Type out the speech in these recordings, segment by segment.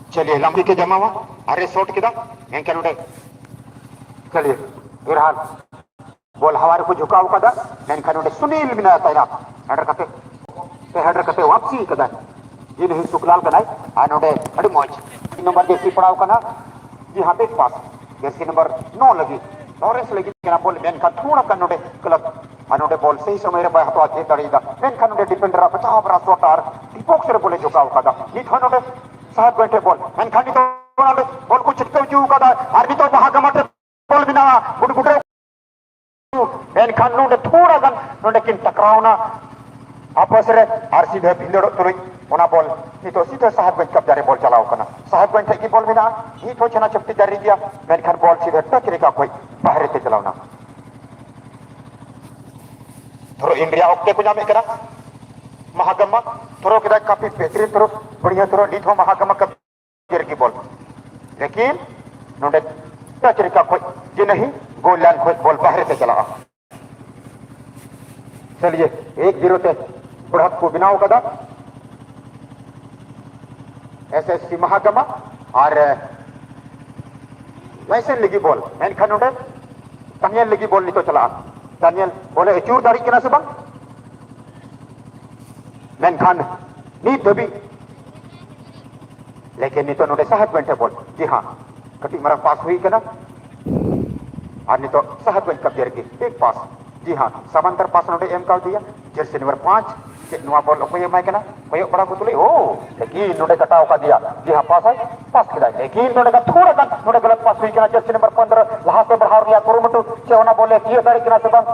चलिए लंबी के जमा हुआ अरे शॉट किदा एंकल चलिए इरहान बोल हमारे को झुकाव कदा मैं सुनील बिना तैना हेडर कते वापसी कदा जी नहीं सुखलाल कदा आनोडे अड़ी मौज नंबर देसी पड़ाव कना जी हाँ देख पास जर्सी नंबर 9 लगी लॉरेंस लगी केना बोल मैं थोड़ा कनोडे क्लब अनोडे बोल सही समय रे बाय हतो आते तड़ीदा मैं कनोडे डिफेंडर बचाव बरा सोटार टिपोक से बोले झुकाव कदा नी थनोडे साहब बैठे बोल मैं खानी तो बोल को चिटके चू कदा आरनी तो महागमट बोल बिना गुडगुडे मैं खान थोड़ा गन नोडे किन टकरावना आपस रे आर सीधे भिंदड़ो तुरई ओना बोल नी तो सीधे साहबगंज कब्जा रे बॉल चलाओ कना साहबगंज की बॉल बिना ही तो चना चपटी जारी गया मैं खान बॉल सीधे टच रे का कोई बाहर से चलावना थोरो इंडिया ओके को जामे करा महागमा थोरो किदा काफी बेहतरीन थोरो बढ़िया थोरो नी तो महागमा कब गिर की बॉल लेकिन नोडे टच रे का कोई ये नहीं गोल लाइन कोई बॉल बाहर से चला चलिए 1-0 से बढ़त को बिना कदा एसएससी महागमा और वैसे लगी बॉल मैं खानोडे तानियल लगी बॉल नहीं तो चला तानियल बोले चूर दाड़ी के ना सुबह मैं खान नी दबी लेकिन नहीं तो नोडे साहब घंटे बॉल जी हाँ कटी मरा पास हुई के ना और नहीं तो साहबगंज कब्जे की एक पास जी हाँ समांतर पास नोडे एम का दिया जर्सी नंबर 5 के नुआ बॉल कोई एम के ना कोई बड़ा को तुले ओ लेकिन नोडे कटाव का दिया जी हाँ पास किया लेकिन नोडे का थोड़ा सा नोडे गलत पास हुई के ना जर्सी नंबर 15 लहा से बढ़ा लिया कुरुमटू चेवना बोले किए दाड़ी के ना सब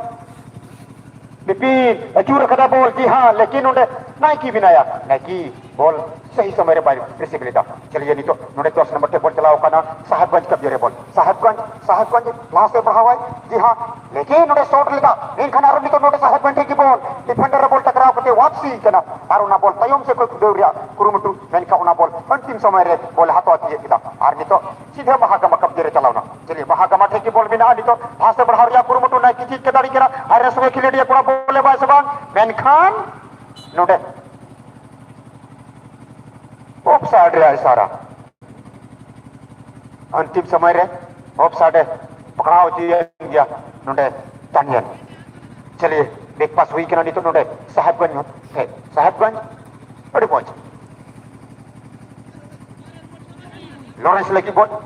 बिपिन अचूर कदा बॉल जी हाँ लेकिन नोडे नहीं की बिनाया नहीं की बॉल सही समय रे बाहर रिसीव लेता चलिए नहीं तो नोडे 10 नंबर के बॉल चलाओ का ना साहबगंज कब्जे रे बॉल साहबगंज वहां से बढ़ा हुआ जी हाँ लेकिन नोडे शॉट लेगा इन खाना नहीं तो नोडे साहबगंज की बॉल डिफेंडर बॉल टकराव करते वापसी कना और ना बॉल तयम से कोई दौड़िया कुरुमटू मैंने का ना बॉल अंतिम समय रे बॉल हाथ आती है किदा और नहीं तो सीधे महागमा कब्जे रे चलाओना चलिए महागमा ठेकी बॉल बिना नहीं तो वहां से बढ़ा रिया कुरुमटू ना की चीज के दाड़ी करा और रसवे खिलेडिया पूरा बोले बाय सबन मैन खान नोडे ऑफसाइड रे सारा अंतिम समय रे ऑफसाइड पकड़ाओ जी गया नोडे तानियल चलिए एक पास हुई कि नहीं तो नोडे साहबगंज बड़ी पहुंच लॉरेंस लगी बॉल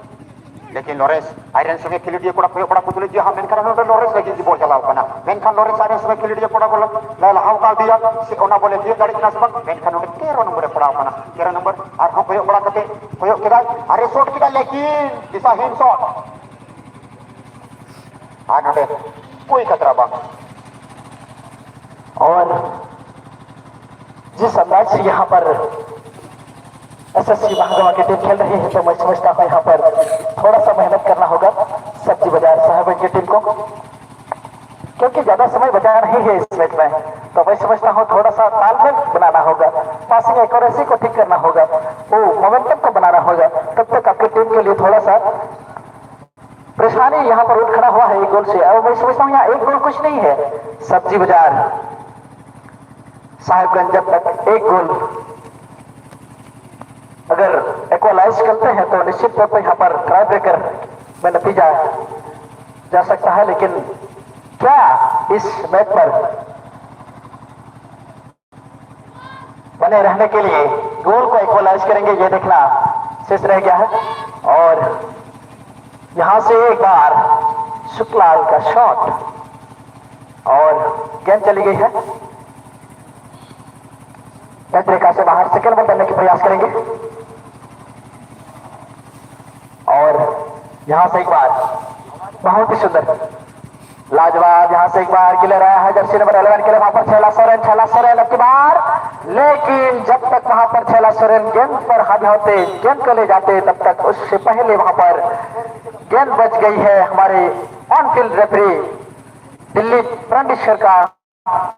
लेकिन लॉरेंस आयरन संगे खिलिडिया कोड़ा बड़ा पुतले जी हां मेन खान नोडे लॉरेंस लगी जी बॉल चलाओ कना मेन खान लॉरेंस आयरन संगे खिलिडिया कोड़ा बोल लाल हाव का दिया से ओना बोले दिए गाड़ी ना सब मेन खान नोडे 13 नंबर रे पड़ाओ कना 13 नंबर और हम कोई बड़ा कते कोई केदा अरे शॉट किदा लेकिन दिशाहीन शॉट आ नोडे कोई खतरा बा और जिस अंदाज से यहाँ पर एसएससी महागमा की टीम खेल रही है तो मैं समझता हूँ यहाँ पर थोड़ा सा मेहनत करना होगा सब्जी बाजार साहबगंज की टीम को क्योंकि ज्यादा समय बचा नहीं है इस मैच में तो मैं समझता हूँ थोड़ा सा तालमेल बनाना होगा पासिंग एक्यूरेसी को ठीक करना होगा वो मोमेंटम को बनाना होगा तब तक आपकी टीम के लिए थोड़ा सा परेशानी यहाँ पर उठ खड़ा हुआ है एक गोल से और मैं समझता हूँ यहाँ एक गोल कुछ नहीं है सब्जी बाजार साहिबगंज जब तक एक गोल अगर इक्वलाइज करते हैं तो निश्चित तौर पर यहाँ पर ट्राई ब्रेकर में नतीजा जा सकता है लेकिन क्या इस मैच पर बने रहने के लिए गोल को इक्वलाइज करेंगे ये देखना शेष रह गया है और यहां से एक बार शुक्लाल का शॉट और गेंद चली गई है टच रेखा से बाहर सेकंड बॉल करने का प्रयास करेंगे और यहां से एक बार बहुत ही सुंदर लाजवाब यहां से एक बार गिले रहा है जर्सी नंबर 11 के लिए वहां पर छैला सोरेन अब की बार लेकिन जब तक वहां पर छैला सोरेन गेंद पर हावी होते गेंद को ले जाते तब तक उससे पहले वहां पर गेंद बच गई है हमारे ऑन फील्ड रेफरी दिल्ली ब्रंडिशर का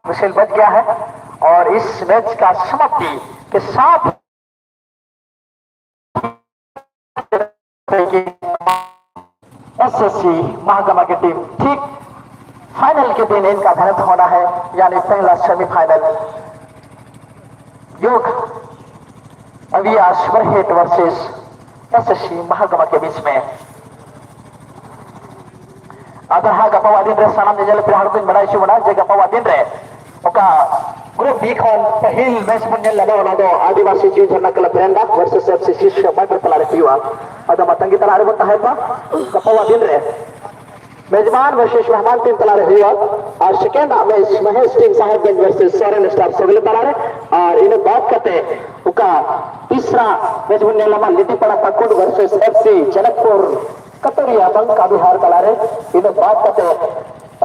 विशेल बच गया है और इस मैच का समाप्ति के साथ एसएससी महागमा की टीम ठीक फाइनल के दिन इनका भरत होना है यानी पहला सेमीफाइनल योग अवियाश वर्हेट वर्सेस SSC Mahagama के बीच में अगर हाँ गपावा दिन रे सानाम निजल पे हाड़ दिन बड़ा इशू बना जे गपावा दिन रे ओका ग्रुप बी खन पहिल मैच बन नेल लगा वाला दो आदिवासी जीव झरना क्लब ब्रेंडा वर्सेस FCC शबाटर तला रे पिवा अदा मतंगी तला रे बता है पा गपावा दिन रे मेजबान वर्सेस मेहमान टीम तला रे हुआ और second match Mahesh team Sahebganj versus Soren star सोगले तला रे और इन्हें बात करते ओका तीसरा मैच बन नेल लगा लिटिपड़ा पकुड़ वर्सेस FC जनकपुर कतरिया बंका बिहार तला रे इन्हें बात करते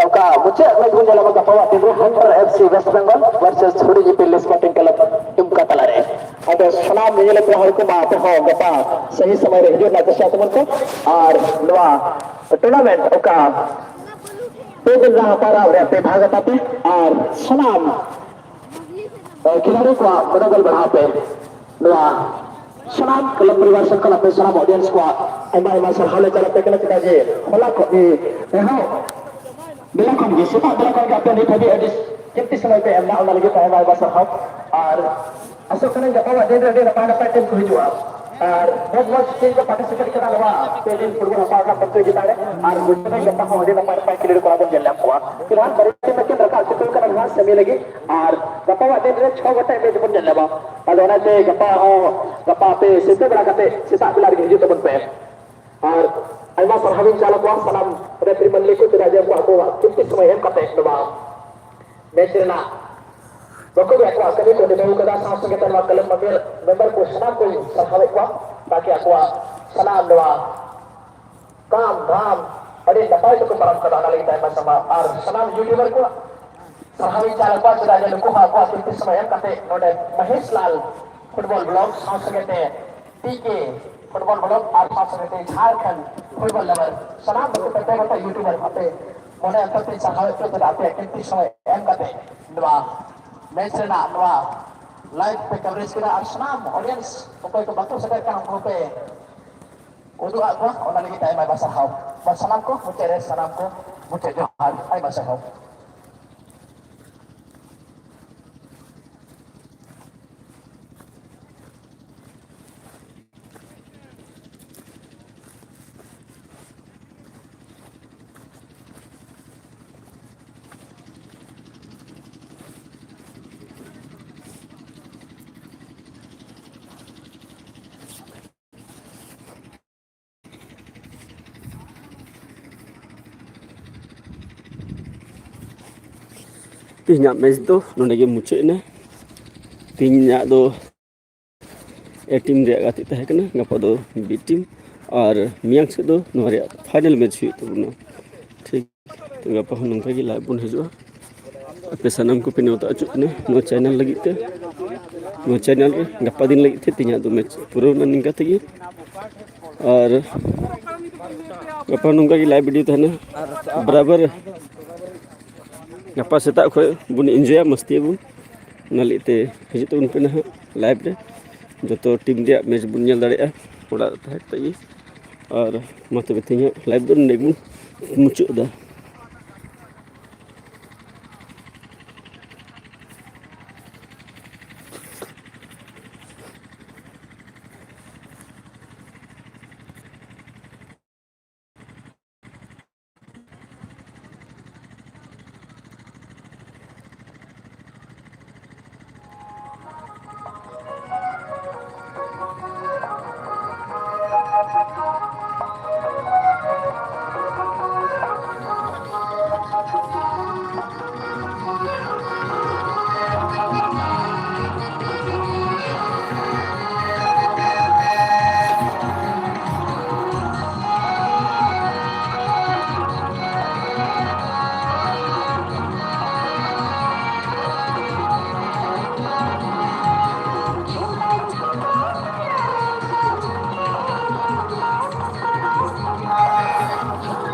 ओका मुझे मैच बन नेल लगा गपावा दिन रे hunter FC West Bengal versus थोड़ी जी पिल्ले स्पोर्टिंग क्लब टीम तला रे अदो सनाम निजल पे हाड़ को माते हो गपा सही समय रे हिजो ना दशा तुमन को और नवा टूर्नामेंट ओका पे दिन रहा पारा रे पे भागता पे और सनाम खिलाड़ी को मनोबल बढ़ाते नवा सनाम क्लब परिवार संकल्प पे सनाम ऑडियंस को एमा सरहाले चलते कल चिता जे होला को हो बिल्कुल ये सेटा बिल्कुल के अपने थदी एडिस कितने समय पे एमा वाला लगे एमा बस और असो कने गपावा दिन रे पाड़ा पैटर्न को हिजुआ और बहुत टीम को पार्टिसिपेट करा लवा पे दिन फुटबॉल पाड़ा प्रतियोगिता रे और मुझे गप्पा हो दे पाड़ा पैक क्लियर करा दे लम को फिलहाल परिचय में के रखा चित्र का रंगा समय लगी और गपावा दिन रे 6 गटे मैच बन लेबा अदोना ते गप्पा पे सिते बड़ा कते सिता बिला रे हिजु तबन पे और आइमा सरहाविन चालक को सलाम रेफरी मंडली को राजा को आको कितने समय हम कते नवा मैच रे ना बको भी अकवा कभी को देबो कदा सांस के तनवा कलम मेंबर को सलाम को सरहावे को ताकि अकवा सलाम दवा काम धाम अरे दपाई को परम कदा ना लगता है समा और सलाम यूट्यूबर को सरहाविन चालक को राजा को आको कितने समय हम कते नोडे महेश लाल फुटबॉल ब्लॉग सांस के टीके फुटबॉल ब्लॉग और सांस के झारखंड फुटबॉल लेवल सलाम को पता है यूट्यूबर पे मोने अंतर सरहावे को आते कितने समय हम कते दवा मैच रे ना नवा लाइव पे कवरेज करा और सनाम ऑडियंस कोई को बातों से करके हम पे उदु आगो ओना लगी टाइम आई बसा हाउ बस सनाम को मुझे रे सनाम को मुझे जो हाल आई बसा हाउ तीन मैच दो नोडे मुचादना तीन दो ए टीम गाते तहकना गपा दो बी टीम और मियांग से दो फाइनल मैच तबना ठीक तो गपा नौका लाइव बन हजूँ पे सामान को पे नेवता अचुना चैनल लगे चैनल रे गपा दिन लगे तीन दो मैच पूरा निका थे और गपा नौका लाइव वीडियो तहना बराबर गपा सेता खो बन एंजॉय मस्ती बन नाते हजू तबन पे ना लाइव रे जो टीम रे मैच बन नेल दाड़े और तक और मा तबे लाइव दो मुचादा।